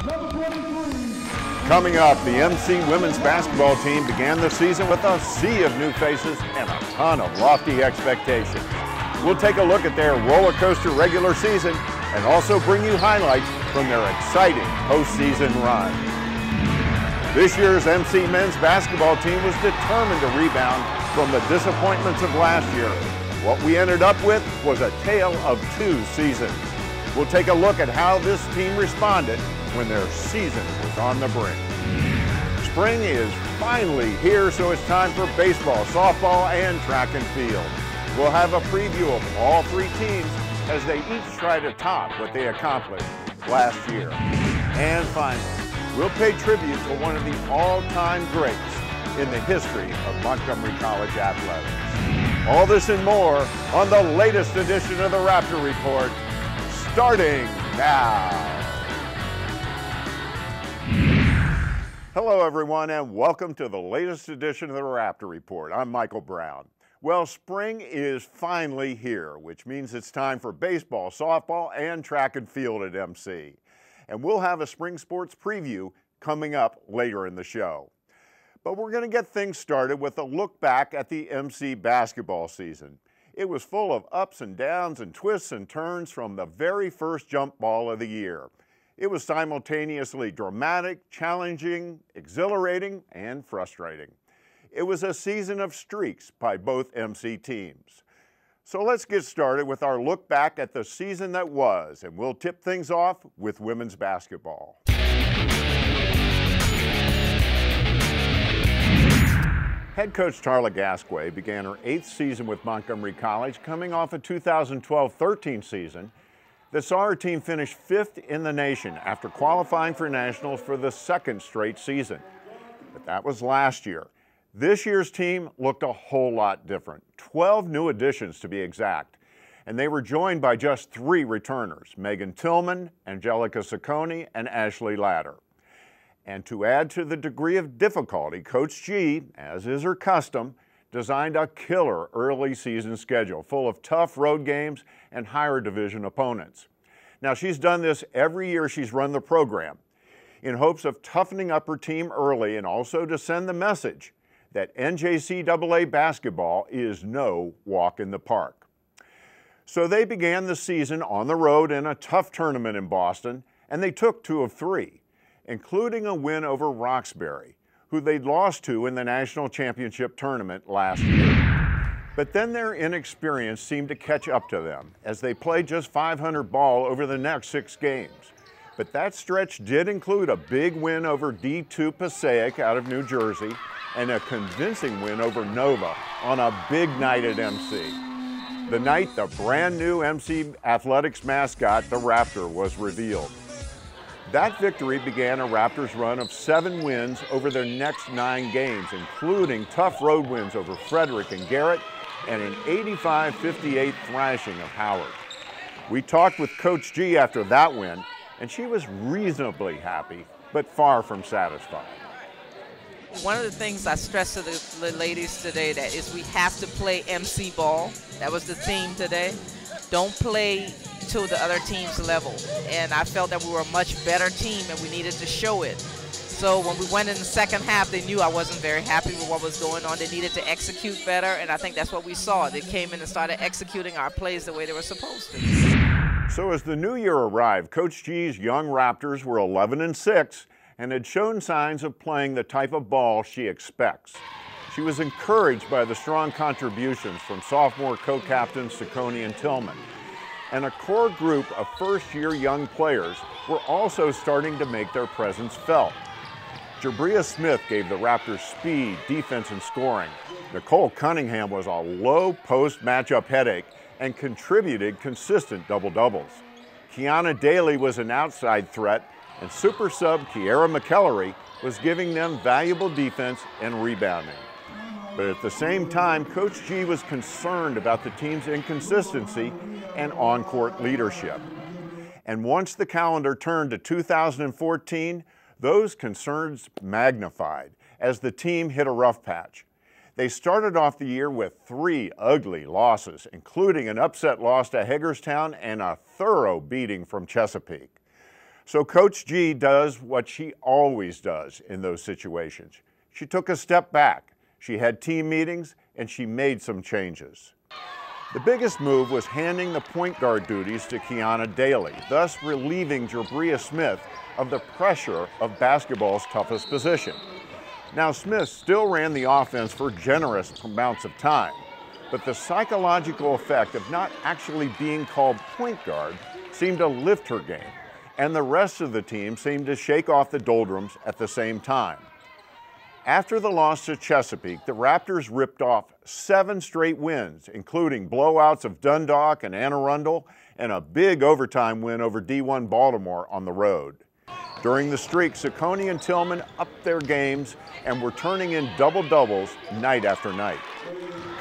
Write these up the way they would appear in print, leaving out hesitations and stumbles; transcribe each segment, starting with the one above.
Coming up, the MC women's basketball team began the season with a sea of new faces and a ton of lofty expectations. We'll take a look at their roller coaster regular season and also bring you highlights from their exciting postseason run. This year's MC men's basketball team was determined to rebound from the disappointments of last year. What we ended up with was a tale of two seasons. We'll take a look at how this team responded when their season was on the brink. Spring is finally here, so it's time for baseball, softball, and track and field. We'll have a preview of all three teams as they each try to top what they accomplished last year. And finally, we'll pay tribute to one of the all-time greats in the history of Montgomery College athletics. All this and more on the latest edition of the Raptor Report, starting now. Hello everyone, and welcome to the latest edition of the Raptor Report. I'm Michael Brown. Well, spring is finally here, which means it's time for baseball, softball, and track and field at MC. And we'll have a spring sports preview coming up later in the show. But we're going to get things started with a look back at the MC basketball season. It was full of ups and downs and twists and turns from the very first jump ball of the year. It was simultaneously dramatic, challenging, exhilarating, and frustrating. It was a season of streaks by both MC teams. So let's get started with our look back at the season that was, and we'll tip things off with women's basketball. Head coach Tarlouh Gasque began her 8th season with Montgomery College, coming off a 2012-13 season that saw her team finish 5th in the nation after qualifying for nationals for the 2nd straight season. But that was last year. This year's team looked a whole lot different. 12 new additions to be exact. And they were joined by just 3 returners, Megan Tillman, Angelica Saccone, and Ashley Latter. And to add to the degree of difficulty, Coach G, as is her custom, designed a killer early season schedule full of tough road games and higher division opponents. Now, she's done this every year she's run the program in hopes of toughening up her team early and also to send the message that NJCAA basketball is no walk in the park. So they began the season on the road in a tough tournament in Boston, and they took 2 of 3. Including a win over Roxbury, who they'd lost to in the national championship tournament last year. But then their inexperience seemed to catch up to them as they played just 500 ball over the next 6 games. But that stretch did include a big win over D2 Passaic out of New Jersey and a convincing win over Nova on a big night at MC. The night the brand new MC Athletics mascot, the Raptor, was revealed. That victory began a Raptors run of 7 wins over their next 9 games, including tough road wins over Frederick and Garrett and an 85-58 thrashing of Howard. We talked with Coach G after that win, and she was reasonably happy, but far from satisfied. One of the things I stressed to the ladies today that is we have to play MC ball. That was the theme today. Don't play to the other team's level, and I felt that we were a much better team and we needed to show it. So when we went in the second half, they knew I wasn't very happy with what was going on. They needed to execute better, and I think that's what we saw. They came in and started executing our plays the way they were supposed to. So as the new year arrived, Coach G's young Raptors were 11-6 and had shown signs of playing the type of ball she expects. She was encouraged by the strong contributions from sophomore co-captains Saccone and Tillman. And a core group of first-year young players were also starting to make their presence felt. Jabria Smith gave the Raptors speed, defense, and scoring. Nicole Cunningham was a low-post matchup headache and contributed consistent double-doubles. Kiana Daly was an outside threat, and super sub Kiara McEllery was giving them valuable defense and rebounding. But at the same time, Coach G was concerned about the team's inconsistency and on-court leadership. And once the calendar turned to 2014, those concerns magnified as the team hit a rough patch. They started off the year with 3 ugly losses, including an upset loss to Hagerstown and a thorough beating from Chesapeake. So Coach G does what she always does in those situations. She took a step back. She had team meetings and she made some changes. The biggest move was handing the point guard duties to Kiana Daly, thus relieving Jabria Smith of the pressure of basketball's toughest position. Now, Smith still ran the offense for generous amounts of time, but the psychological effect of not actually being called point guard seemed to lift her game, and the rest of the team seemed to shake off the doldrums at the same time. After the loss to Chesapeake, the Raptors ripped off 7 straight wins, including blowouts of Dundalk and Anne Arundel, and a big overtime win over D1 Baltimore on the road. During the streak, Saccone and Tillman upped their games and were turning in double-doubles night after night.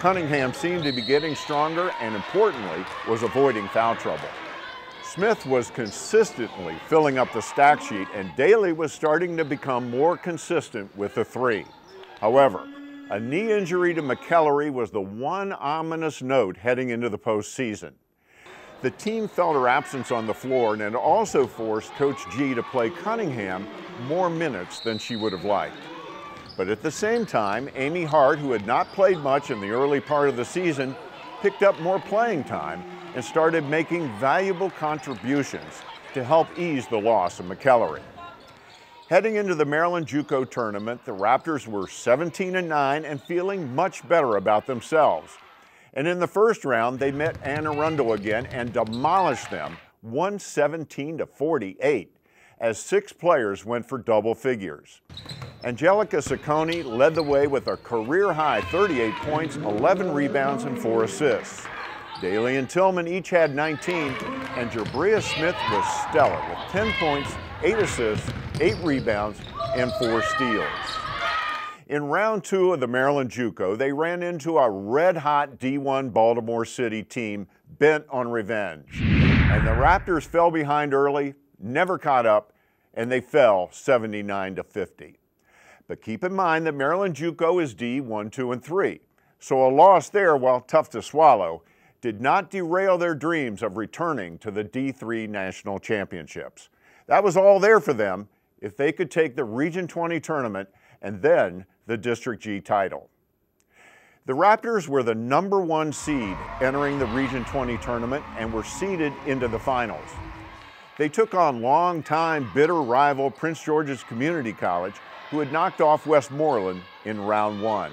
Cunningham seemed to be getting stronger and, importantly, was avoiding foul trouble. Smith was consistently filling up the stat sheet, and Daly was starting to become more consistent with the three. However, a knee injury to McEllery was the one ominous note heading into the postseason. The team felt her absence on the floor, and it also forced Coach G to play Cunningham more minutes than she would have liked. But at the same time, Amy Hart, who had not played much in the early part of the season, picked up more playing time and started making valuable contributions to help ease the loss of McEllery. Heading into the Maryland JUCO tournament, the Raptors were 17-9 and feeling much better about themselves. And in the first round, they met Anne Arundel again and demolished them 117-48 as 6 players went for double figures. Angelica Saccone led the way with a career-high 38 points, 11 rebounds, and 4 assists. Daly and Tillman each had 19, and Jabria Smith was stellar with 10 points, 8 assists, 8 rebounds, and 4 steals. In round 2 of the Maryland JUCO, they ran into a red-hot D1 Baltimore City team bent on revenge. And the Raptors fell behind early, never caught up, and they fell 79-50. But keep in mind that Maryland JUCO is D1, 2, and 3. So a loss there, while tough to swallow, did not derail their dreams of returning to the D3 National Championships. That was all there for them if they could take the Region 20 tournament and then the District G title. The Raptors were the #1 seed entering the Region 20 tournament and were seeded into the finals. They took on longtime bitter rival Prince George's Community College, who had knocked off Westmoreland in round 1.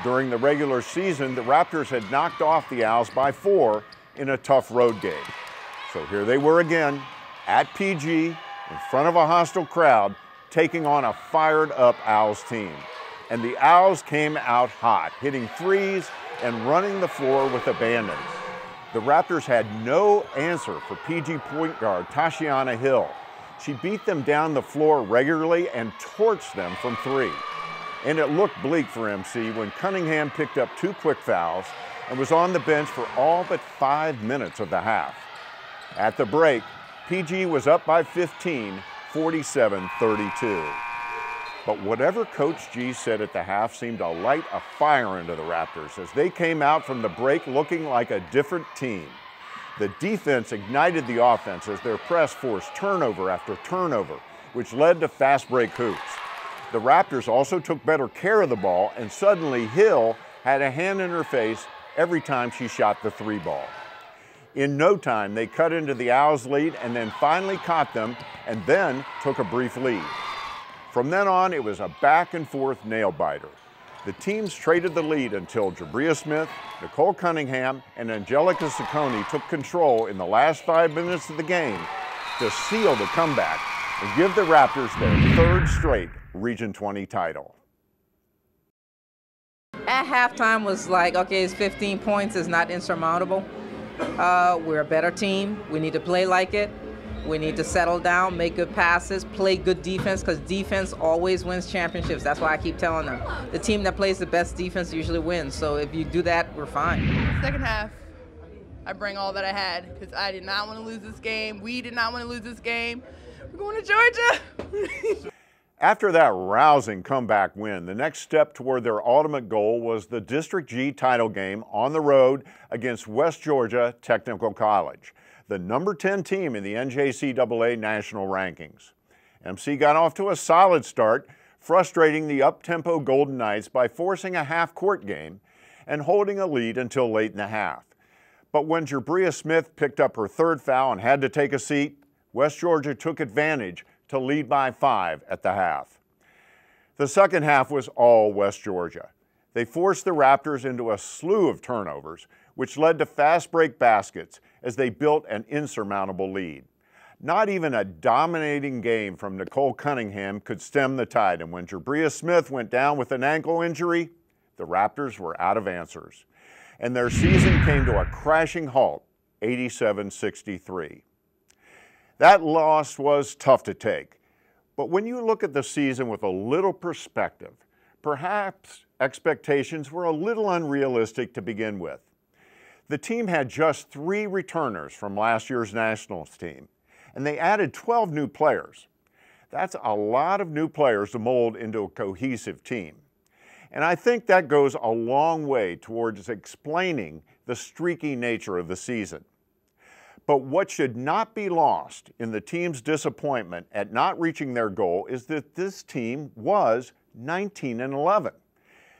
During the regular season, the Raptors had knocked off the Owls by 4 in a tough road game. So here they were again, at PG, in front of a hostile crowd, taking on a fired-up Owls team. And the Owls came out hot, hitting threes and running the floor with abandon. The Raptors had no answer for PG point guard Tashiana Hill. She beat them down the floor regularly and torched them from 3. And it looked bleak for MC when Cunningham picked up 2 quick fouls and was on the bench for all but 5 minutes of the half. At the break, PG was up by 15, 47-32. But whatever Coach G said at the half seemed to light a fire into the Raptors as they came out from the break looking like a different team. The defense ignited the offense as their press forced turnover after turnover, which led to fast break hoops. The Raptors also took better care of the ball, and suddenly Hill had a hand in her face every time she shot the 3 ball. In no time, they cut into the Owls' lead and then finally caught them and then took a brief lead. From then on, it was a back-and-forth nail-biter. The teams traded the lead until Jabria Smith, Nicole Cunningham, and Angelica Saccone took control in the last 5 minutes of the game to seal the comeback and give the Raptors their 3rd straight Region 20 title. At halftime was like, okay, it's 15 points, it's not insurmountable. We're a better team. We need to play like it. We need to settle down, make good passes, play good defense, because defense always wins championships. That's why I keep telling them. The team that plays the best defense usually wins. So if you do that, we're fine. Second half, I bring all that I had because I did not want to lose this game. We did not want to lose this game. We're going to Georgia. After that rousing comeback win, the next step toward their ultimate goal was the District G title game on the road against West Georgia Technical College. the number 10 team in the NJCAA national rankings. MC got off to a solid start, frustrating the up-tempo Golden Knights by forcing a half-court game and holding a lead until late in the half. But when Jabria Smith picked up her third foul and had to take a seat, West Georgia took advantage to lead by 5 at the half. The second half was all West Georgia. They forced the Raptors into a slew of turnovers, which led to fast break baskets as they built an insurmountable lead. Not even a dominating game from Nicole Cunningham could stem the tide, and when Jabria Smith went down with an ankle injury, the Raptors were out of answers. And their season came to a crashing halt, 87-63. That loss was tough to take, but when you look at the season with a little perspective, perhaps expectations were a little unrealistic to begin with. The team had just 3 returners from last year's Nationals team, and they added 12 new players. That's a lot of new players to mold into a cohesive team. And I think that goes a long way towards explaining the streaky nature of the season. But what should not be lost in the team's disappointment at not reaching their goal is that this team was 19-11.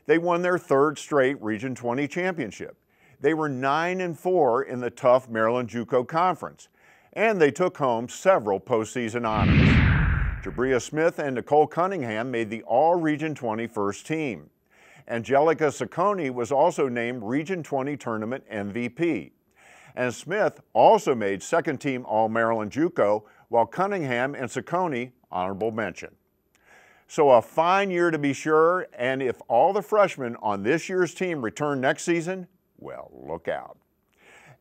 They won their 3rd straight Region 20 championship. They were 9-4 in the tough Maryland JUCO Conference, and they took home several postseason honors. Jabria Smith and Nicole Cunningham made the All-Region 20 first team. Angelica Ciccone was also named Region 20 Tournament MVP. And Smith also made second-team All-Maryland JUCO, while Cunningham and Ciccone honorable mention. So a fine year to be sure, and if all the freshmen on this year's team return next season, well, look out.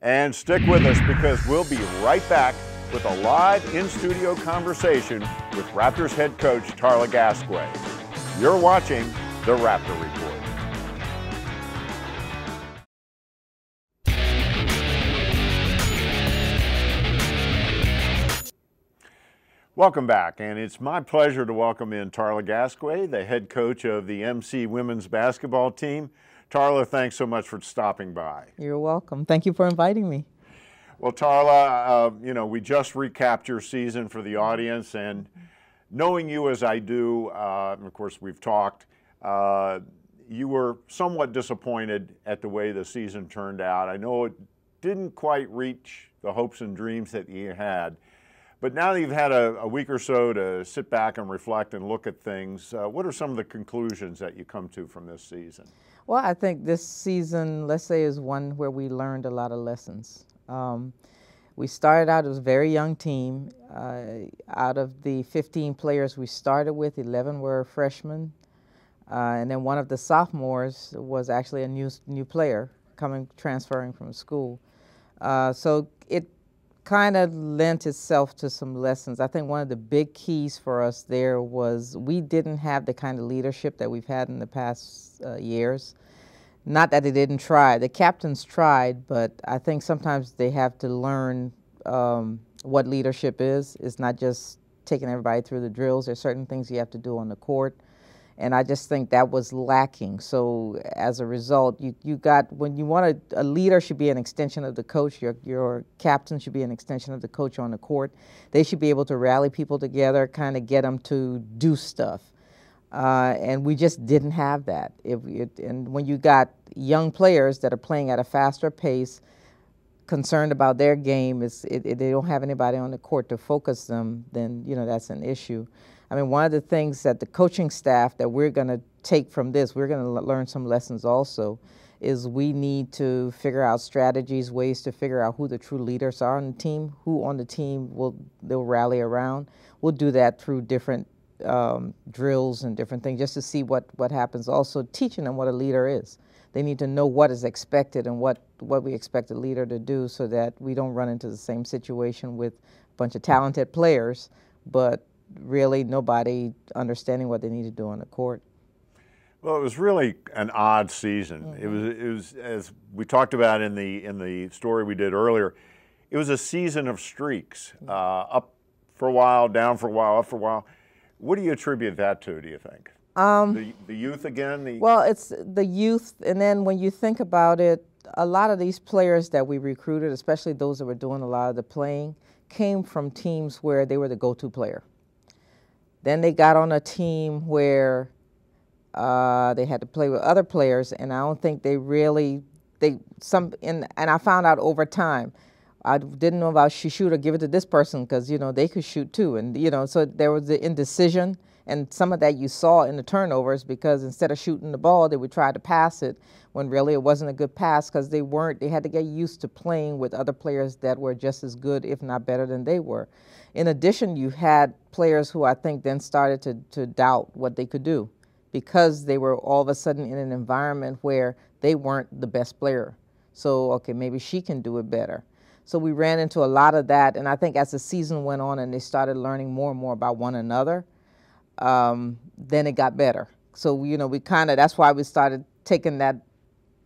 And stick with us because we'll be right back with a live in-studio conversation with Raptors head coach Tarlouh Gasque. You're watching the Raptor Report. Welcome back, and it's my pleasure to welcome in Tarlouh Gasque, the head coach of the MC women's basketball team. Tarlouh, thanks so much for stopping by. You're welcome. Thank you for inviting me. Well, Tarlouh, we just recapped your season for the audience, and knowing you as I do, and of course we've talked, you were somewhat disappointed at the way the season turned out. I know it didn't quite reach the hopes and dreams that you had. But now that you've had a week or so to sit back and reflect and look at things, what are some of the conclusions that you come to from this season? Well, I think this season, let's say, is one where we learned a lot of lessons. We started out as a very young team. Out of the 15 players we started with, 11 were freshmen. And then one of the sophomores was actually a new player transferring from school. So it kind of lent itself to some lessons. I think one of the big keys for us there was we didn't have the kind of leadership that we've had in the past years. Not that they didn't try. The captains tried, but I think sometimes they have to learn what leadership is. It's not just taking everybody through the drills. There's certain things you have to do on the court. And I just think that was lacking. So as a result, you got, when you want a leader should be an extension of the coach. Your captain should be an extension of the coach on the court. They should be able to rally people together, kind of get them to do stuff. And we just didn't have that. And when you got young players that are playing at a faster pace, concerned about their game, they don't have anybody on the court to focus them, then that's an issue. I mean, one of the things that the coaching staff that we're going to take from this, we're going to learn some lessons also, is we need to figure out strategies, ways to figure out who the true leaders are on the team, who on the team they'll rally around. We'll do that through different drills and different things just to see what happens. Also teaching them what a leader is. They need to know what is expected and what we expect a leader to do so that we don't run into the same situation with a bunch of talented players, but really nobody understanding what they need to do on the court. Well, it was really an odd season. Mm-hmm. It was as we talked about in the story we did earlier, it was a season of streaks, up for a while, down for a while, up for a while. What do you attribute that to, do you think? The youth again? Well, it's the youth, and then when you think about it, a lot of these players that we recruited, especially those that were doing a lot of the playing, came from teams where they were the go-to player. Then they got on a team where they had to play with other players, and I don't think they really, and I found out over time, I didn't know about shoot or give it to this person because, you know, they could shoot too. And, you know, so there was the indecision, and some of that you saw in the turnovers because instead of shooting the ball, they would try to pass it when really it wasn't a good pass because they had to get used to playing with other players that were just as good, if not better than they were. In addition, you had players who I think then started to doubt what they could do because they were all of a sudden in an environment where they weren't the best player. So, okay, maybe she can do it better. So we ran into a lot of that, and I think as the season went on and they started learning more and more about one another, then it got better. So, you know, we kind of, that's why we started taking that,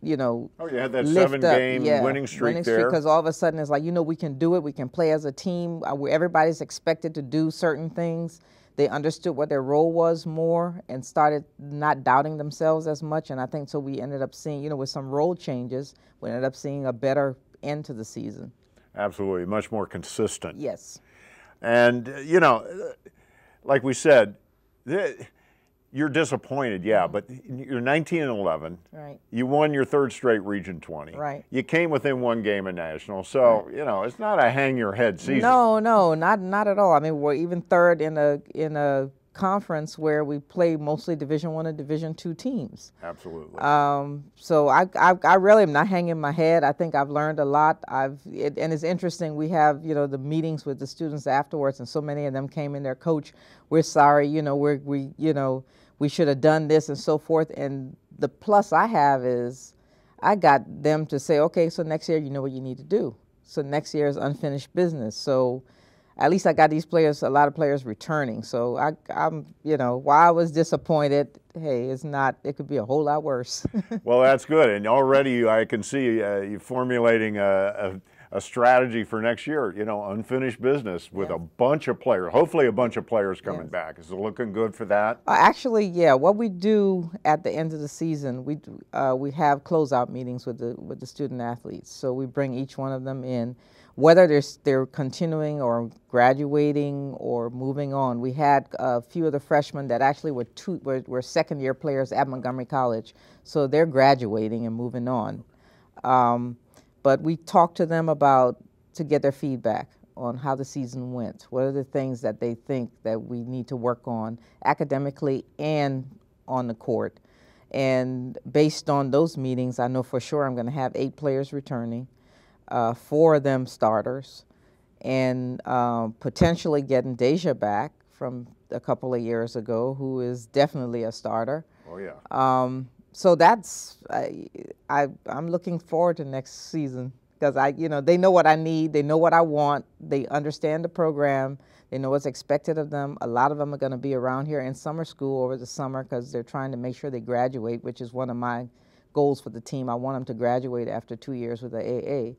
you know, oh, you had that 7-game winning streak there. Because all of a sudden it's like, you know, we can do it. We can play as a team. Everybody's expected to do certain things. They understood what their role was more and started not doubting themselves as much. And I think so we ended up seeing, you know, with some role changes, we ended up seeing a better end to the season. Absolutely, much more consistent. Yes. And, you know, like we said, you're disappointed, yeah, but you're 19-11. Right. You won your third straight Region 20. Right. You came within one game of national, so you know it's not a hang-your-head season. No, not at all. I mean, we're even third in a conference where we play mostly Division I and Division II teams. Absolutely. So I really am not hanging my head. I think I've learned a lot. And it's interesting. We have, you know, the meetings with the students afterwards, and so many of them came in there, Coach, we're sorry, you know, we should have done this and so forth. And the plus I have is I got them to say, okay, so next year you know what you need to do. So next year is unfinished business. So at least I got these players, a lot of players returning. So I'm, you know, while I was disappointed, hey, it's not, it could be a whole lot worse. Well, that's good. And already I can see you formulating a strategy for next year, you know, unfinished business with a bunch of players, hopefully a bunch of players coming back. Is it looking good for that? Actually, yeah. What we do at the end of the season, we have closeout meetings with the student athletes. So we bring each one of them in, whether they're continuing or graduating or moving on. We had a few of the freshmen that actually were second-year players at Montgomery College, so they're graduating and moving on. But we talked to them to get their feedback on how the season went. What are the things that they think that we need to work on academically and on the court? And based on those meetings, I know for sure I'm going to have 8 players returning. 4 of them starters, and potentially getting Deja back from a couple of years ago, who is definitely a starter. Oh yeah. So that's I'm looking forward to next season because you know, they know what I need, they know what I want, they understand the program, they know what's expected of them. A lot of them are going to be around here in summer school over the summer because they're trying to make sure they graduate, which is one of my goals for the team. I want them to graduate after 2 years with the AA.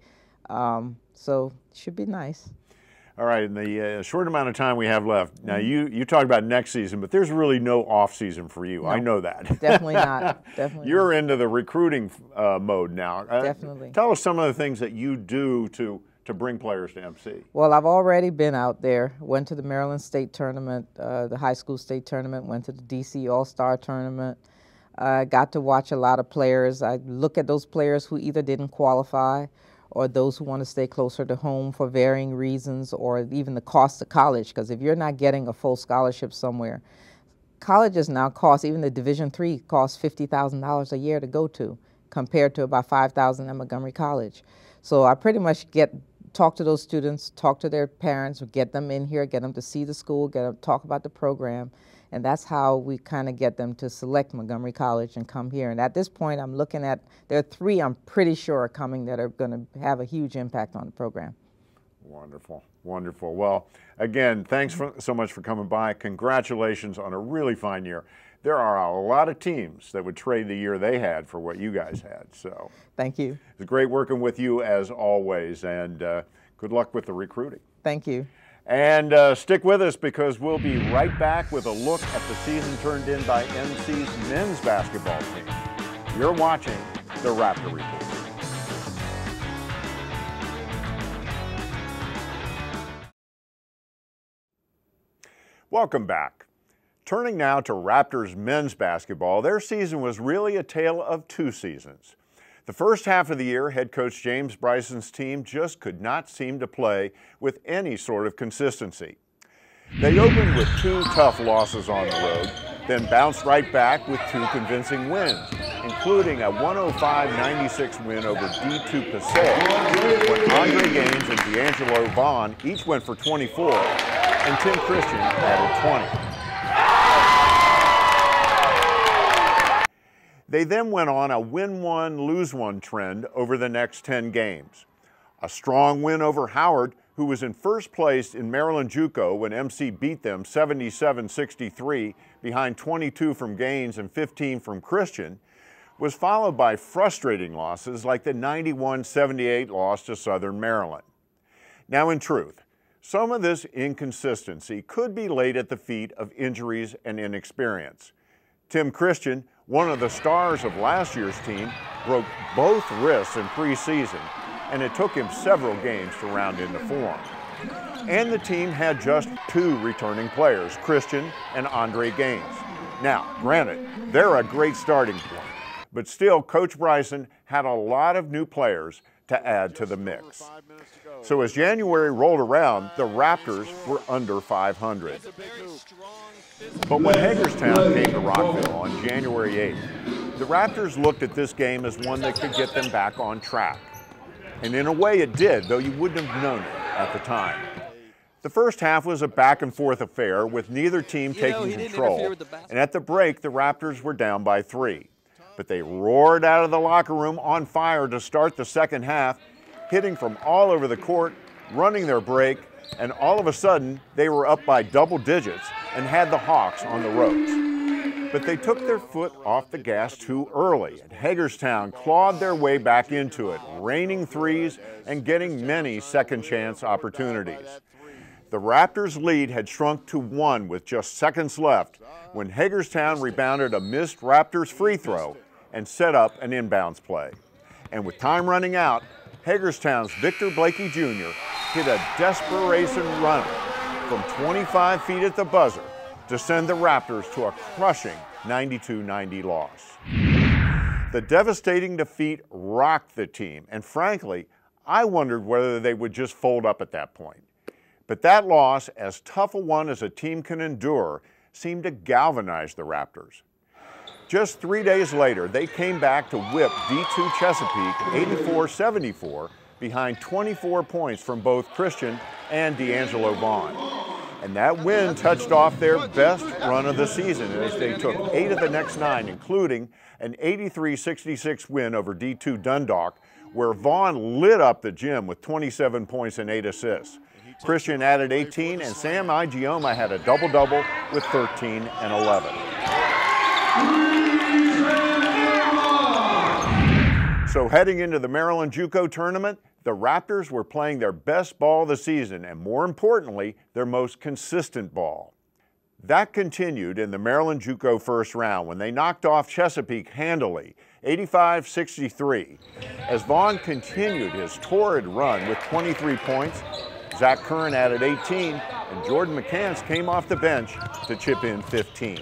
So it should be nice. All right, in the short amount of time we have left, now you talked about next season, but there's really no off season for you. No, I know that. Definitely not. Definitely. You're into the recruiting mode now. Definitely. Tell us some of the things that you do to bring players to MC. Well, I've already been out there. Went to the Maryland State Tournament, the high school state tournament. Went to the DC All-Star Tournament. Got to watch a lot of players. I look at those players who either didn't qualify or those who want to stay closer to home for varying reasons, or even the cost of college, because if you're not getting a full scholarship somewhere, colleges now cost, even the Division III costs $50,000 a year to go to, compared to about $5,000 at Montgomery College. So I pretty much talk to those students, talk to their parents, get them in here, get them to see the school, get them to talk about the program, and that's how we kind of get them to select Montgomery College and come here. And at this point, I'm looking at, there are 3 I'm pretty sure are coming that are going to have a huge impact on the program. Wonderful, wonderful. Well, again, thanks so much for coming by. Congratulations on a really fine year. There are a lot of teams that would trade the year they had for what you guys had. So thank you. It's great working with you as always, and good luck with the recruiting. Thank you. And stick with us because we'll be right back with a look at the season turned in by MC's men's basketball team. You're watching the Raptor Report. Welcome back. Turning now to Raptors men's basketball, their season was really a tale of two seasons. The first half of the year, head coach James Bryson's team just could not seem to play with any sort of consistency. They opened with 2 tough losses on the road, then bounced right back with 2 convincing wins, including a 105-96 win over D2 Passaic, when Andre Gaines and D'Angelo Vaughn each went for 24, and Tim Christian added 20. They then went on a win-1, lose-1 trend over the next 10 games. A strong win over Howard, who was in first place in Maryland JUCO when MC beat them 77-63 behind 22 from Gaines and 15 from Christian, was followed by frustrating losses like the 91-78 loss to Southern Maryland. Now, in truth, some of this inconsistency could be laid at the feet of injuries and inexperience. Tim Christian, one of the stars of last year's team, broke both wrists in preseason, and it took him several games to round into form. And the team had just 2 returning players, Christian and Andre Gaines. Now, granted, they're a great starting point, but still Coach Bryson had a lot of new players to add to the mix. So as January rolled around, the Raptors were under 500. But when Hagerstown came to Rockville on January 8th, the Raptors looked at this game as one that could get them back on track. And in a way it did, though you wouldn't have known it at the time. The first half was a back-and-forth affair with neither team taking control, and at the break the Raptors were down by 3. But they roared out of the locker room on fire to start the second half, hitting from all over the court, running their break, and all of a sudden they were up by double digits and had the Hawks on the ropes. But they took their foot off the gas too early, and Hagerstown clawed their way back into it, raining threes and getting many second-chance opportunities. The Raptors' lead had shrunk to 1 with just seconds left when Hagerstown rebounded a missed Raptors free throw and set up an inbounds play. And with time running out, Hagerstown's Victor Blakey Jr. hit a desperation runner from 25 feet at the buzzer to send the Raptors to a crushing 92-90 loss. The devastating defeat rocked the team, and frankly, I wondered whether they would just fold up at that point. But that loss, as tough a one as a team can endure, seemed to galvanize the Raptors. Just 3 days later, they came back to whip D2 Chesapeake 84-74 behind 24 points from both Christian and D'Angelo Vaughn. And that win touched off their best run of the season as they took 8 of the next 9, including an 83-66 win over D2 Dundalk, where Vaughn lit up the gym with 27 points and 8 assists. Christian added 18, and Sam Igioma had a double-double with 13 and 11. So heading into the Maryland JUCO tournament, the Raptors were playing their best ball of the season and, more importantly, their most consistent ball. That continued in the Maryland JUCO first round when they knocked off Chesapeake handily, 85-63. As Vaughn continued his torrid run with 23 points, Zach Curran added 18, and Jordan McCants came off the bench to chip in 15.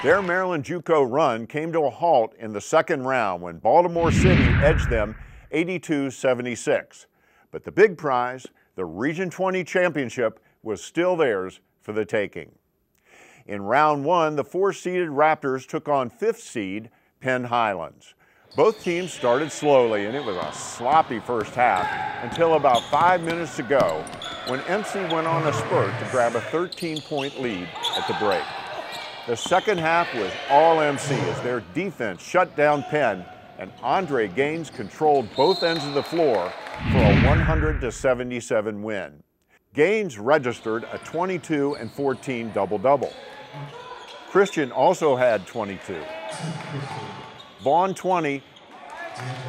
Their Maryland JUCO run came to a halt in the second round when Baltimore City edged them 82-76. But the big prize, the Region 20 championship, was still theirs for the taking. In round 1, the 4-seeded Raptors took on 5th seed Penn Highlands. Both teams started slowly, and it was a sloppy first half until about 5 minutes to go when MC went on a spurt to grab a 13-point lead at the break. The second half was all MC as their defense shut down Penn, and Andre Gaines controlled both ends of the floor for a 100-77 win. Gaines registered a 22 and 14 double-double. Christian also had 22. Vaughn 20,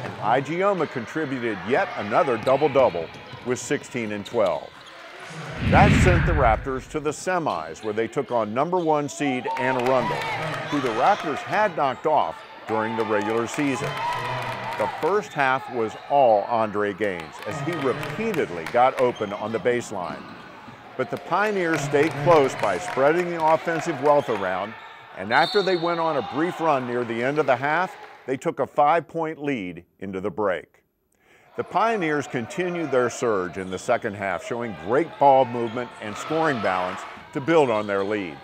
and Igioma contributed yet another double-double with 16 and 12. That sent the Raptors to the semis, where they took on number 1 seed Anne Arundel, who the Raptors had knocked off during the regular season. The first half was all Andre Gaines as he repeatedly got open on the baseline. But the Pioneers stayed close by spreading the offensive wealth around, and after they went on a brief run near the end of the half, they took a 5-point lead into the break. The Pioneers continued their surge in the second half, showing great ball movement and scoring balance to build on their lead.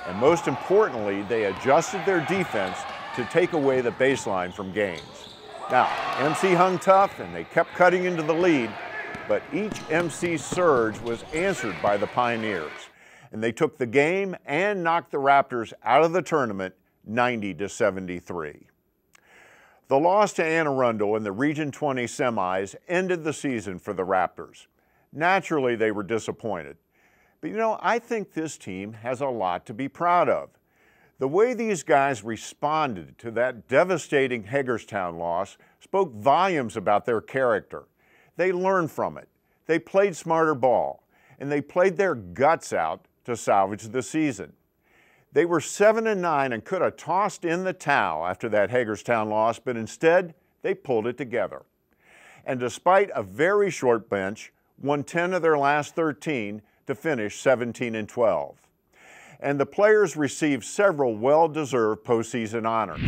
And most importantly, they adjusted their defense to take away the baseline from Gaines. Now, MC hung tough and they kept cutting into the lead, but each MC surge was answered by the Pioneers. And they took the game and knocked the Raptors out of the tournament 90-73. The loss to Anne Arundel in the Region 20 semis ended the season for the Raptors. Naturally, they were disappointed. But you know, I think this team has a lot to be proud of. The way these guys responded to that devastating Hagerstown loss spoke volumes about their character. They learned from it. They played smarter ball, and they played their guts out to salvage the season. They were 7-9 and could have tossed in the towel after that Hagerstown loss, but instead they pulled it together. And despite a very short bench, won 10 of their last 13 to finish 17-12. And the players received several well-deserved postseason honors.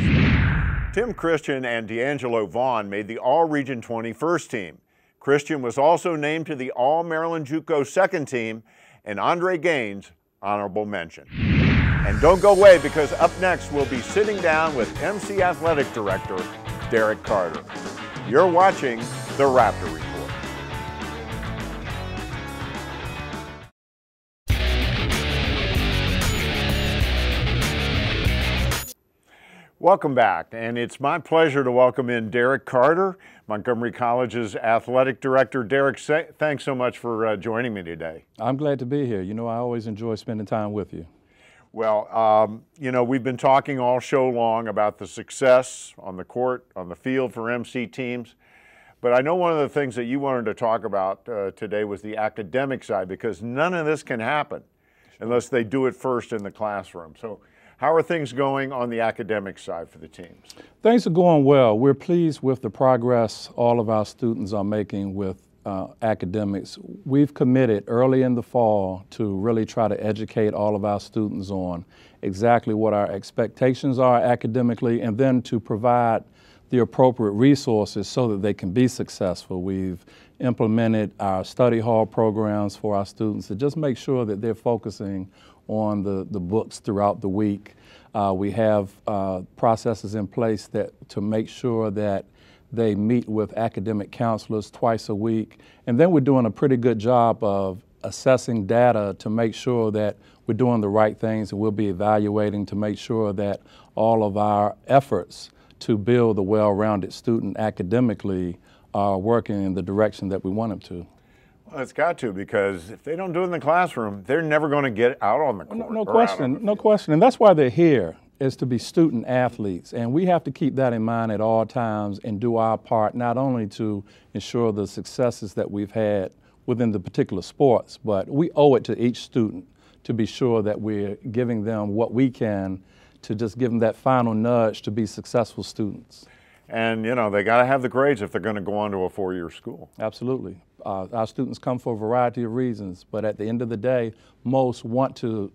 Tim Christian and D'Angelo Vaughn made the All-Region 20 first team. Christian was also named to the All-Maryland JUCO second team, and Andre Gaines, honorable mention. And don't go away, because up next we'll be sitting down with MC Athletic Director Derek Carter. You're watching the Raptor Report. Welcome back, and it's my pleasure to welcome in Derek Carter, Montgomery College's Athletic Director. Derek, thanks so much for joining me today. I'm glad to be here. You know, I always enjoy spending time with you. Well, you know, we've been talking all show long about the success on the court, on the field for MC teams, but I know one of the things that you wanted to talk about today was the academic side, because none of this can happen unless they do it first in the classroom. So how are things going on the academic side for the teams? Things are going well. We're pleased with the progress all of our students are making with academics. We've committed early in the fall to really try to educate all of our students on exactly what our expectations are academically, and then to provide the appropriate resources so that they can be successful. We've implemented our study hall programs for our students to just make sure that they're focusing on the books throughout the week. We have processes in place to make sure that they meet with academic counselors twice a week. And then we're doing a pretty good job of assessing data to make sure that we're doing the right things, and we'll be evaluating to make sure that all of our efforts to build a well-rounded student academically are working in the direction that we want them to. Well, it's got to, because if they don't do it in the classroom, they're never going to get out on the court. No question, no question. And that's why they're here, is to be student athletes. And we have to keep that in mind at all times and do our part, not only to ensure the successes that we've had within the particular sports, but we owe it to each student to be sure that we're giving them what we can to just give them that final nudge to be successful students. And, you know, they got to have the grades if they're going to go on to a four-year school. Absolutely. Our students come for a variety of reasons, but at the end of the day, most want to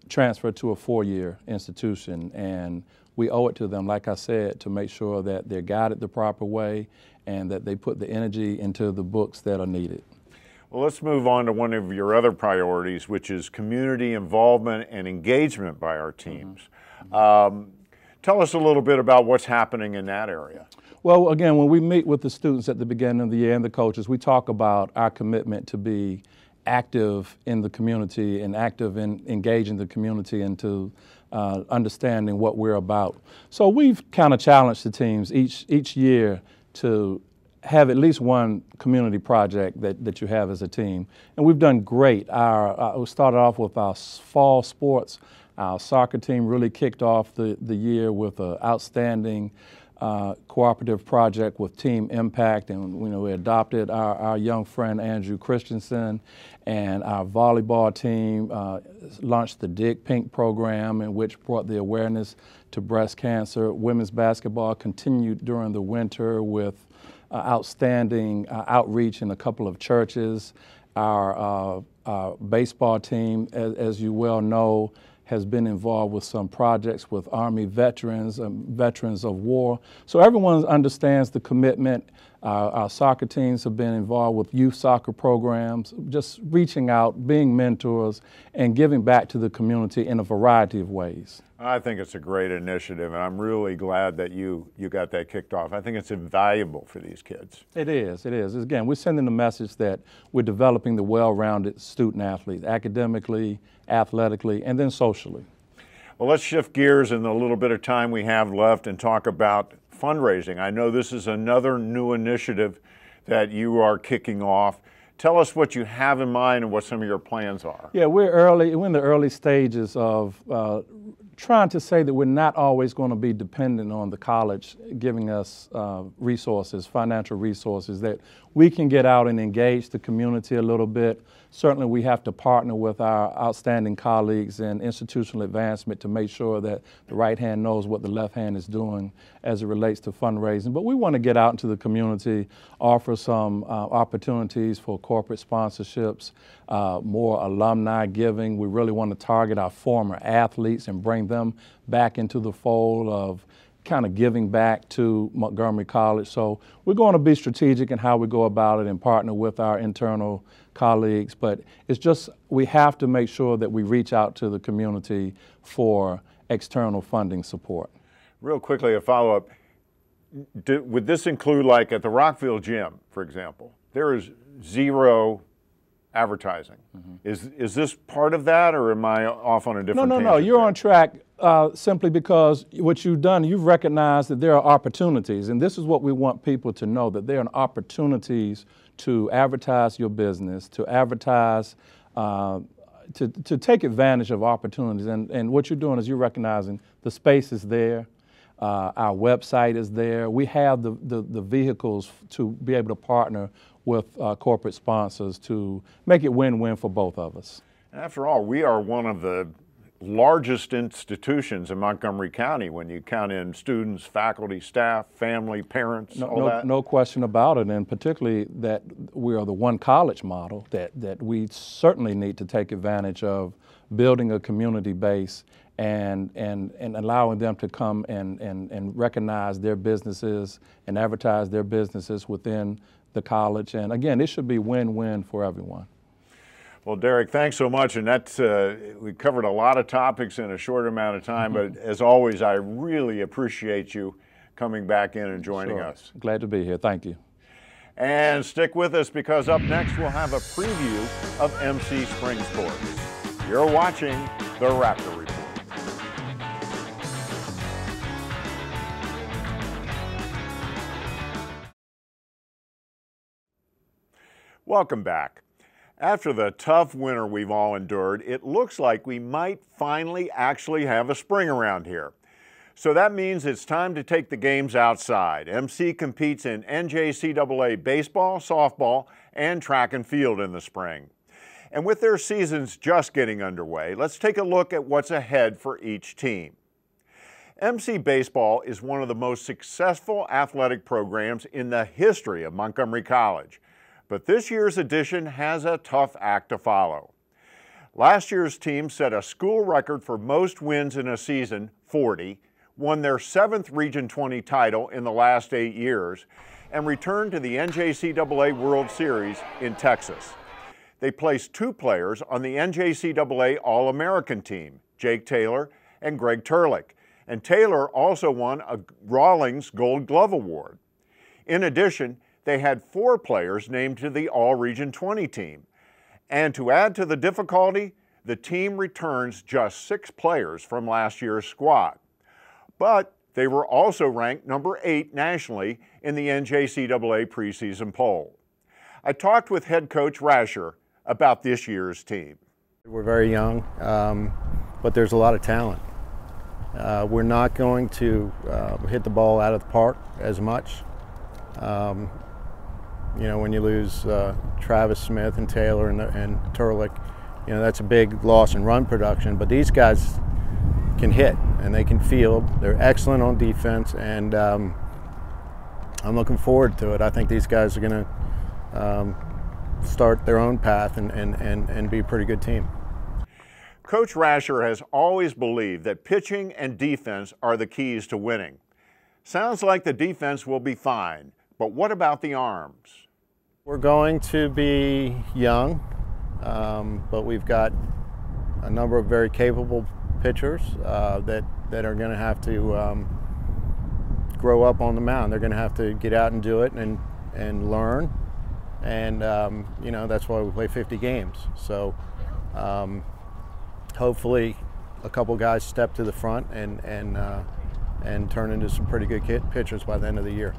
transfer to a four-year institution, and we owe it to them, like I said, to make sure that they're guided the proper way and that they put the energy into the books that are needed. Well, let's move on to one of your other priorities, which is community involvement and engagement by our teams. Tell us a little bit about what's happening in that area. Well, again, when we meet with the students at the beginning of the year and the coaches, we talk about our commitment to be active in the community and active in engaging the community and to understanding what we're about. So we've kind of challenged the teams each year to have at least one community project that you have as a team. And we've done great. We started off with our fall sports. Our soccer team really kicked off the year with an outstanding cooperative project with Team Impact, and we adopted our young friend Andrew Christensen, and our volleyball team launched the Dig Pink program, in which brought the awareness to breast cancer. Women's basketball continued during the winter with outstanding outreach in a couple of churches. Our our baseball team, as you well know, has been involved with some projects with Army veterans and veterans of war. So everyone understands the commitment. Our soccer teams have been involved with youth soccer programs, just reaching out, being mentors, and giving back to the community in a variety of ways. I think it's a great initiative, and I'm really glad that you got that kicked off. I think it's invaluable for these kids. It is, it is. Again, we're sending the message that we're developing the well-rounded student athlete, academically, athletically, and then socially. Well, let's shift gears in the little bit of time we have left and talk about fundraising. I know this is another new initiative that you are kicking off. Tell us what you have in mind and what some of your plans are. Yeah, we're in the early stages of trying to say that we're not always going to be dependent on the college giving us resources, financial resources, that we can get out and engage the community a little bit. Certainly we have to partner with our outstanding colleagues in institutional advancement to make sure that the right hand knows what the left hand is doing as it relates to fundraising. But we want to get out into the community, offer some opportunities for corporate sponsorships, more alumni giving. We really want to target our former athletes and bring them back into the fold of kind of giving back to Montgomery College. So we're going to be strategic in how we go about it and partner with our internal colleagues, but it's just we have to make sure that we reach out to the community for external funding support. Real quickly, a follow-up. Would this include, like at the Rockville Gym, for example, there is zero advertising. Is this part of that, or am I off on a different tangent? No, you're on track simply because what you've done, you've recognized that there are opportunities, and this is what we want people to know, that there are opportunities to advertise your business, to advertise, to take advantage of opportunities. And what you're doing is you're recognizing the space is there, our website is there. We have the vehicles to be able to partner with corporate sponsors to make it win-win for both of us. After all, we are one of the largest institutions in Montgomery County when you count in students, faculty, staff, family, parents, all that. No question about it, and particularly that we are the one college model that we certainly need to take advantage of building a community base and allowing them to come and recognize their businesses and advertise their businesses within the college. And again, it should be win-win for everyone. Well, Derek, thanks so much. And that's, we covered a lot of topics in a short amount of time, but as always, I really appreciate you coming back in and joining us. Glad to be here. Thank you. And stick with us, because up next we'll have a preview of MC Spring Sports. You're watching the Raptor Report. Welcome back. After the tough winter we've all endured, it looks like we might finally actually have a spring around here. So that means it's time to take the games outside. MC competes in NJCAA baseball, softball, and track and field in the spring. And with their seasons just getting underway, let's take a look at what's ahead for each team. MC Baseball is one of the most successful athletic programs in the history of Montgomery College. But this year's edition has a tough act to follow. Last year's team set a school record for most wins in a season, 40, won their 7th Region 20 title in the last 8 years, and returned to the NJCAA World Series in Texas. They placed 2 players on the NJCAA All-American team, Jake Taylor and Greg Turlick, and Taylor also won a Rawlings Gold Glove Award. In addition, they had 4 players named to the All-Region 20 team. And to add to the difficulty, the team returns just 6 players from last year's squad. But they were also ranked number 8 nationally in the NJCAA preseason poll. I talked with head coach Rasher about this year's team. We're very young, but there's a lot of talent. We're not going to hit the ball out of the park as much. You know, when you lose Travis Smith and Taylor and Turlick, you know, that's a big loss in run production. But these guys can hit and they can field. They're excellent on defense, and I'm looking forward to it. I think these guys are going to start their own path and be a pretty good team. Coach Rasher has always believed that pitching and defense are the keys to winning. Sounds like the defense will be fine, but what about the arms? We're going to be young, but we've got a number of very capable pitchers that are going to have to grow up on the mound. They're going to have to get out and do it and learn, and you know, that's why we play 50 games. So hopefully a couple guys step to the front and turn into some pretty good pitchers by the end of the year.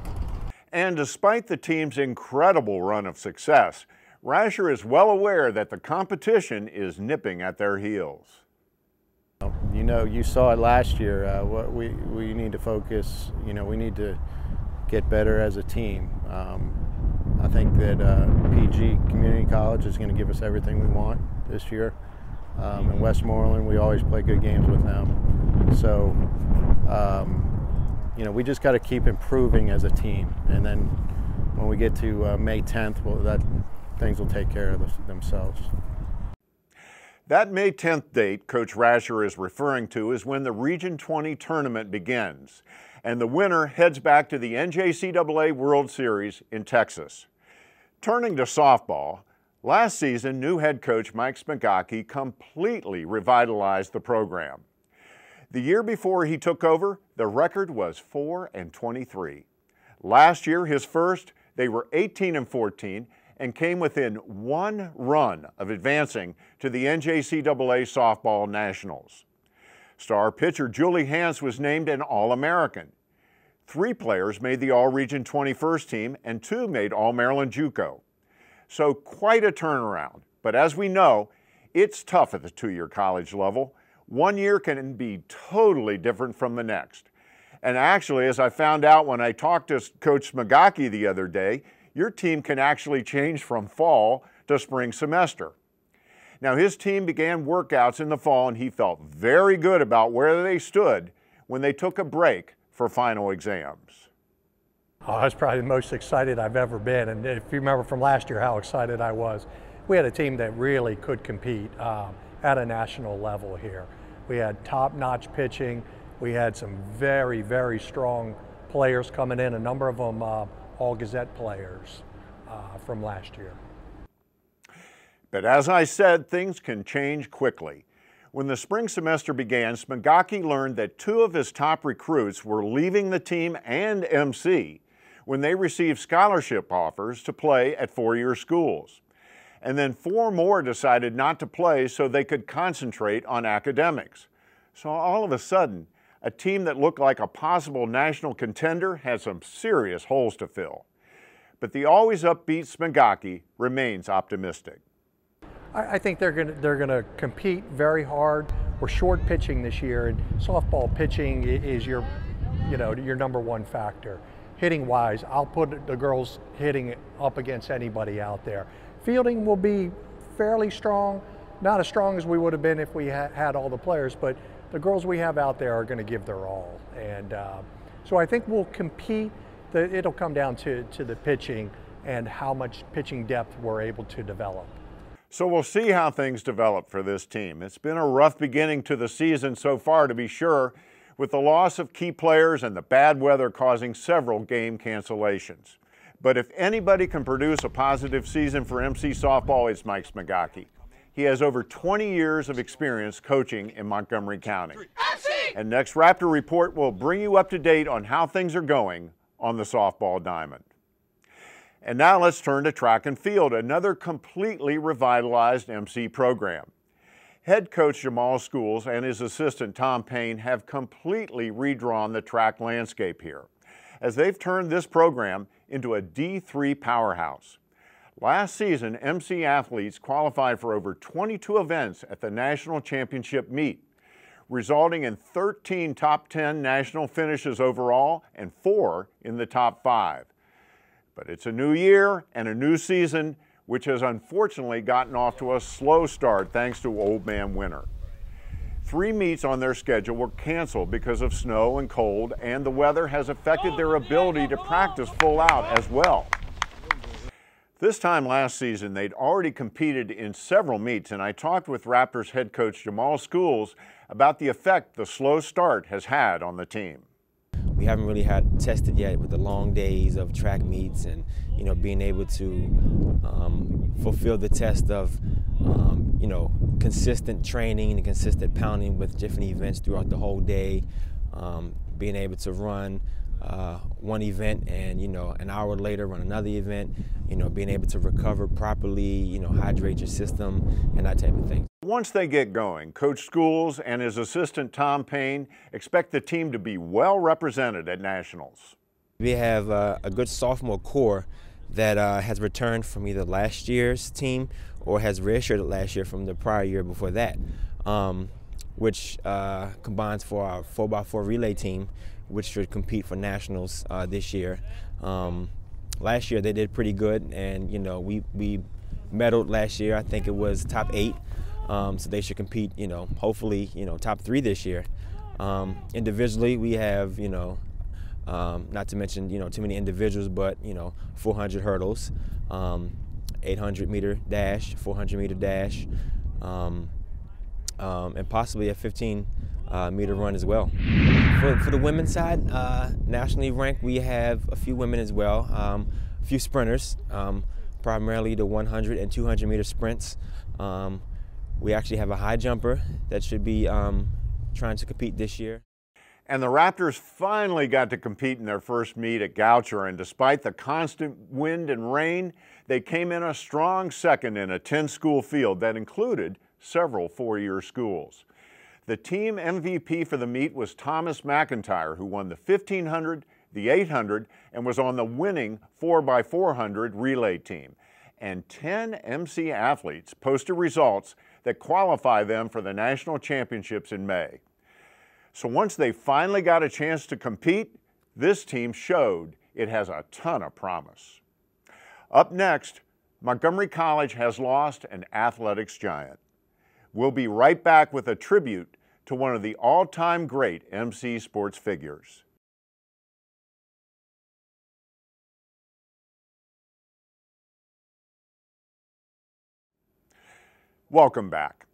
And despite the team's incredible run of success, Rasher is well aware that the competition is nipping at their heels. You know, you saw it last year. We need to focus. You know, we need to get better as a team. I think that PG Community College is going to give us everything we want this year. In Westmoreland, we always play good games with them. So, you know, we just got to keep improving as a team. And then when we get to May 10th, well, things will take care of themselves. That May 10th date Coach Rasher is referring to is when the Region 20 tournament begins, and the winner heads back to the NJCAA World Series in Texas. Turning to softball, last season, new head coach Mike Bichy completely revitalized the program. The year before he took over, the record was 4-23. Last year, his first, they were 18-14 and came within one run of advancing to the NJCAA Softball Nationals. Star pitcher Julie Hance was named an All-American. 3 players made the All-Region 21st team and 2 made All-Maryland JUCO. So quite a turnaround, but as we know, it's tough at the 2-year college level. One year can be totally different from the next. And actually, as I found out when I talked to Coach Bichy the other day, your team can actually change from fall to spring semester. Now, his team began workouts in the fall, and he felt very good about where they stood when they took a break for final exams. Oh, I was probably the most excited I've ever been, and if you remember from last year how excited I was. We had a team that really could compete at a national level here. We had top-notch pitching. We had some very, very strong players coming in, a number of them All Gazette players from last year. But as I said, things can change quickly. When the spring semester began, Bichy learned that 2 of his top recruits were leaving the team and MC when they received scholarship offers to play at 4-year schools. And then 4 more decided not to play so they could concentrate on academics. So all of a sudden, a team that looked like a possible national contender had some serious holes to fill. But the always upbeat Bichy remains optimistic. I think they're going to compete very hard. We're short pitching this year, and softball pitching is your number 1 factor. Hitting wise, I'll put the girls hitting up against anybody out there. Fielding will be fairly strong, not as strong as we would have been if we had all the players, but the girls we have out there are going to give their all. And so I think we'll compete. It'll come down to the pitching and how much pitching depth we're able to develop. So we'll see how things develop for this team. It's been a rough beginning to the season so far, to be sure, with the loss of key players and the bad weather causing several game cancellations. But if anybody can produce a positive season for MC softball, it's Mike Bichy. He has over 20 years of experience coaching in Montgomery County. And next Raptor Report will bring you up to date on how things are going on the softball diamond. And now let's turn to track and field, another completely revitalized MC program. Head coach Jamal Schools and his assistant Tom Payne have completely redrawn the track landscape here, as they've turned this program into a D3 powerhouse. Last season, MC athletes qualified for over 22 events at the National Championship meet, resulting in 13 top 10 national finishes overall and 4 in the top 5. But it's a new year and a new season, which has unfortunately gotten off to a slow start thanks to Old Man Winter. 3 meets on their schedule were canceled because of snow and cold, and the weather has affected their ability to practice full out as well. This time last season, they'd already competed in several meets, and I talked with Raptors head coach Jamal Schools about the effect the slow start has had on the team. We haven't really had tested yet with the long days of track meets and, you know, being able to fulfill the test of, you know, consistent training and consistent pounding with different events throughout the whole day, being able to run one event and, you know, an hour later run another event, you know, being able to recover properly, you know, hydrate your system and that type of thing. Once they get going, Coach Schools and his assistant Tom Payne expect the team to be well represented at Nationals. We have a good sophomore core that has returned from either last year's team or has redshirted last year from the prior year before that, which combines for our 4x4 relay team, which should compete for Nationals this year. Last year they did pretty good, and, you know, we medaled last year. I think it was top 8. So they should compete, you know, hopefully, you know, top 3 this year. Individually, we have, you know, not to mention, you know, too many individuals, but, you know, 400 hurdles, 800-meter dash, 400-meter dash, and possibly a 15-meter run as well. For the women's side, nationally ranked, we have a few women as well, a few sprinters, primarily the 100 and 200-meter sprints. We actually have a high jumper that should be trying to compete this year. And the Raptors finally got to compete in their first meet at Goucher, and despite the constant wind and rain, they came in a strong second in a 10-school field that included several four-year schools. The team MVP for the meet was Thomas McIntyre, who won the 1500, the 800, and was on the winning 4x400 relay team. And 10 MC athletes posted results that qualify them for the national championships in May. So once they finally got a chance to compete, this team showed it has a ton of promise. Up next, Montgomery College has lost an athletics giant. We'll be right back with a tribute to one of the all-time great MC sports figures. Welcome back.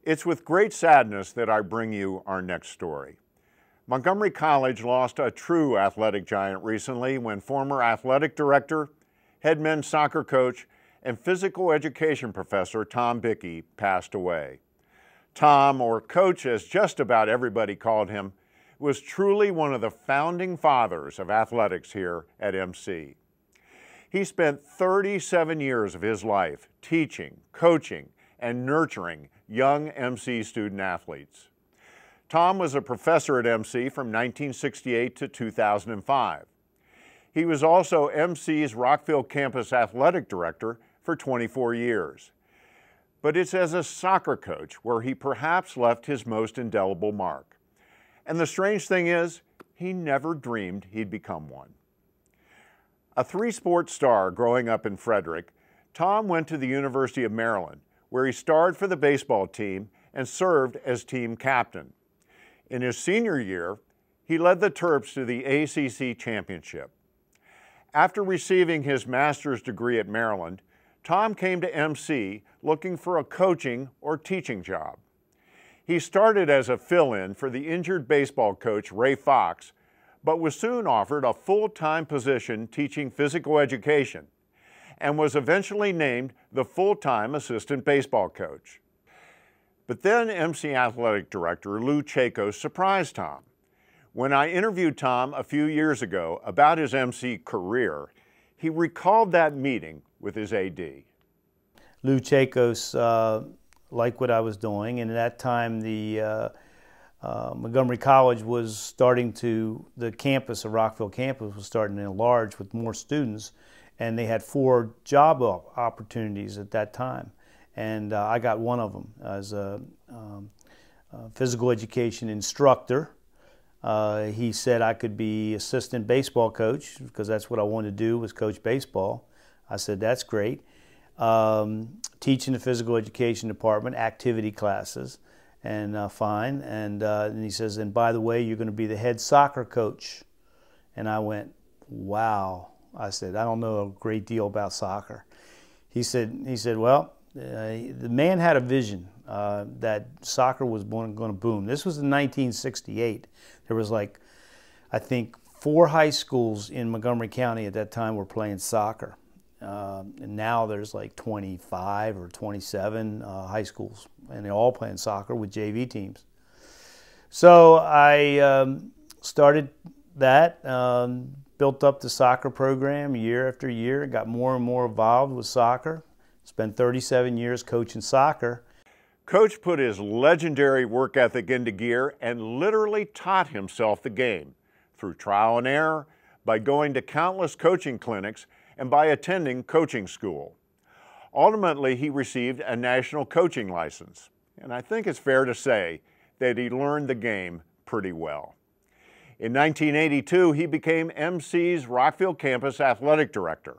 It's with great sadness that I bring you our next story. Montgomery College lost a true athletic giant recently when former athletic director, head men's soccer coach, and physical education professor Tom Bicki passed away. Tom, or Coach as just about everybody called him, was truly one of the founding fathers of athletics here at MC. He spent 37 years of his life teaching, coaching, and nurturing young MC student athletes. Tom was a professor at MC from 1968 to 2005. He was also MC's Rockville campus athletic director for 24 years. But it's as a soccer coach where he perhaps left his most indelible mark. And the strange thing is, he never dreamed he'd become one. A three-sport star growing up in Frederick, Tom went to the University of Maryland, where he starred for the baseball team and served as team captain. In his senior year, he led the Terps to the ACC championship. After receiving his master's degree at Maryland, Tom came to MC looking for a coaching or teaching job. He started as a fill-in for the injured baseball coach Ray Fox, but was soon offered a full-time position teaching physical education, and was eventually named the full-time assistant baseball coach. But then MC Athletic Director Lou Chacos surprised Tom. When I interviewed Tom a few years ago about his MC career, he recalled that meeting with his AD. Lou Chacos liked what I was doing, and at that time the Montgomery College was starting to, the campus, the Rockville campus was starting to enlarge with more students, and they had 4 job opportunities at that time. And I got one of them as a physical education instructor. He said I could be assistant baseball coach because that's what I wanted to do, was coach baseball. I said, that's great. Teaching the physical education department, activity classes, and fine. And he says, and by the way, you're going to be the head soccer coach. And I went, wow. I said, I don't know a great deal about soccer. he said, well, the man had a vision that soccer was going to boom. This was in 1968. There was like, I think, 4 high schools in Montgomery County at that time were playing soccer. And now there's like 25 or 27 high schools, and they're all playing soccer with JV teams. So I started that, built up the soccer program year after year, got more and more involved with soccer. Spent 37 years coaching soccer. Coach put his legendary work ethic into gear and literally taught himself the game through trial and error, by going to countless coaching clinics, and by attending coaching school. Ultimately, he received a national coaching license, and I think it's fair to say that he learned the game pretty well. In 1982, he became MC's Rockville campus athletic director,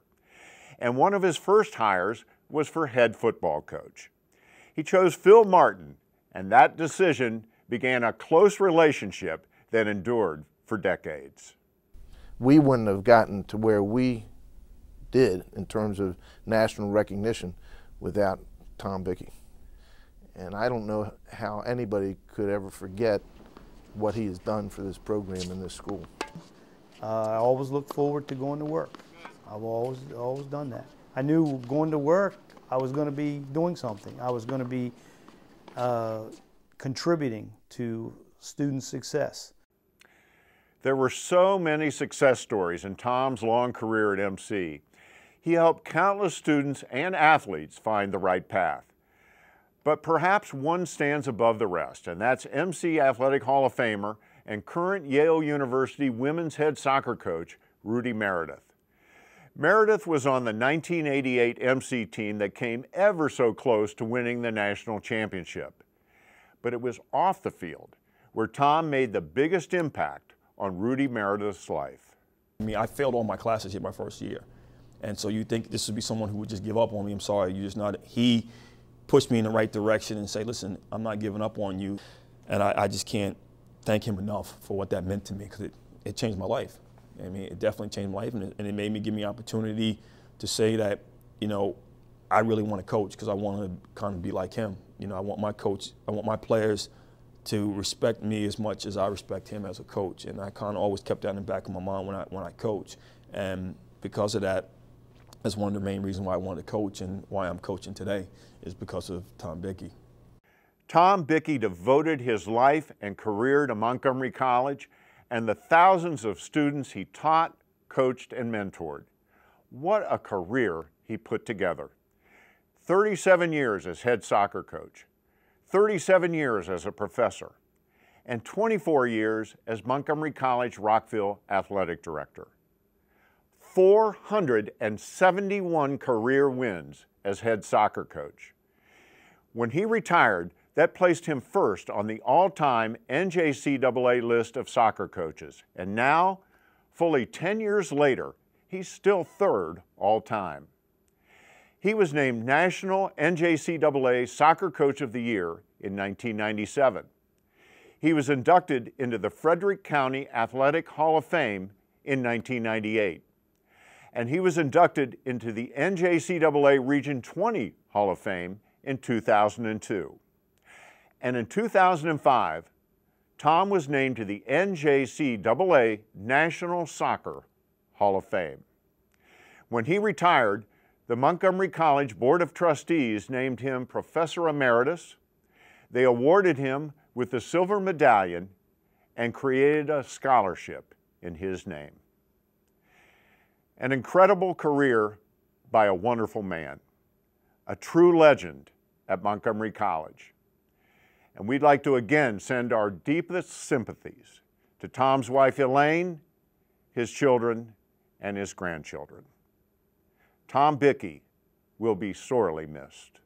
and one of his first hires was for head football coach. He chose Phil Martin, and that decision began a close relationship that endured for decades. We wouldn't have gotten to where we did in terms of national recognition without Tom Bicki. And I don't know how anybody could ever forget what he has done for this program in this school. I always look forward to going to work. I've always done that. I knew going to work, I was going to be doing something. I was going to be contributing to student success. There were so many success stories in Tom's long career at MC. He helped countless students and athletes find the right path. But perhaps one stands above the rest, and that's MC Athletic Hall of Famer and current Yale University women's head soccer coach, Rudy Meredith. Meredith was on the 1988 MC team that came ever so close to winning the national championship. But it was off the field where Tom made the biggest impact on Rudy Meredith's life. I mean, I failed all my classes here my first year. And so you think this would be someone who would just give up on me. I'm sorry, you're just not. He pushed me in the right direction and say, listen, I'm not giving up on you. And I just can't thank him enough for what that meant to me, because it changed my life. I mean, it definitely changed my life, and it made me give me opportunity to say that, you know, I really want to coach because I want to kind of be like him. You know, I want my coach, I want my players to respect me as much as I respect him as a coach. And I kind of always kept that in the back of my mind when I coach. And because of that, that's one of the main reasons why I wanted to coach and why I'm coaching today, is because of Tom Bicki. Tom Bicki devoted his life and career to Montgomery College and the thousands of students he taught, coached, and mentored. What a career he put together. 37 years as head soccer coach, 37 years as a professor, and 24 years as Montgomery College Rockville athletic director. 471 career wins as head soccer coach. When he retired, that placed him first on the all-time NJCAA list of soccer coaches. And now, fully 10 years later, he's still third all-time. He was named National NJCAA Soccer Coach of the Year in 1997. He was inducted into the Frederick County Athletic Hall of Fame in 1998. And he was inducted into the NJCAA Region 20 Hall of Fame in 2002. And in 2005, Tom was named to the NJCAA National Soccer Hall of Fame. When he retired, the Montgomery College Board of Trustees named him Professor Emeritus. They awarded him with the Silver Medallion and created a scholarship in his name. An incredible career by a wonderful man, a true legend at Montgomery College. And we'd like to again send our deepest sympathies to Tom's wife Elaine, his children, and his grandchildren. Tom Bicki will be sorely missed.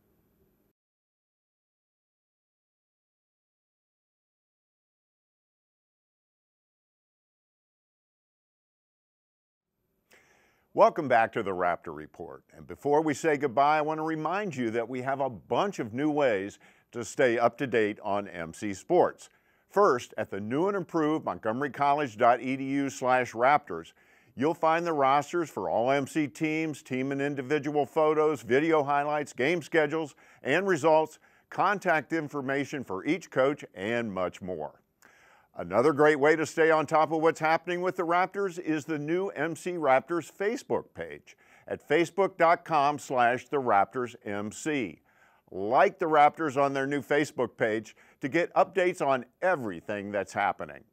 Welcome back to the Raptor Report. And before we say goodbye, I want to remind you that we have a bunch of new ways to stay up to date on MC sports. First, at the new and improved montgomerycollege.edu/Raptors, You'll find the rosters for all MC teams, team and individual photos, video highlights, game schedules and results, contact information for each coach, and much more. Another great way to stay on top of what's happening with the Raptors is the new MC Raptors Facebook page at facebook.com/theraptorsmc. Like the Raptors on their new Facebook page to get updates on everything that's happening.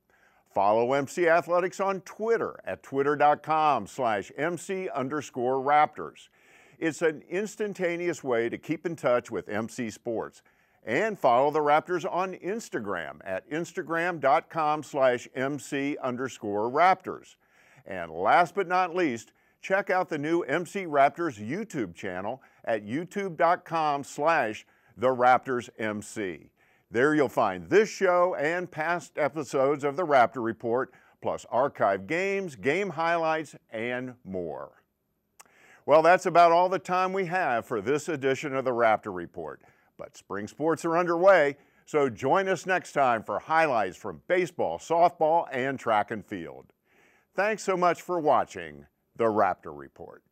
Follow MC Athletics on Twitter at twitter.com/MC_Raptors. It's an instantaneous way to keep in touch with MC Sports. And follow the Raptors on Instagram at instagram.com/MC_Raptors. And last but not least, check out the new MC Raptors YouTube channel at youtube.com/TheRaptorsMC. There you'll find this show and past episodes of the Raptor Report, plus archived games, game highlights, and more. Well, that's about all the time we have for this edition of the Raptor Report. But spring sports are underway, so join us next time for highlights from baseball, softball, and track and field. Thanks so much for watching the Raptor Report.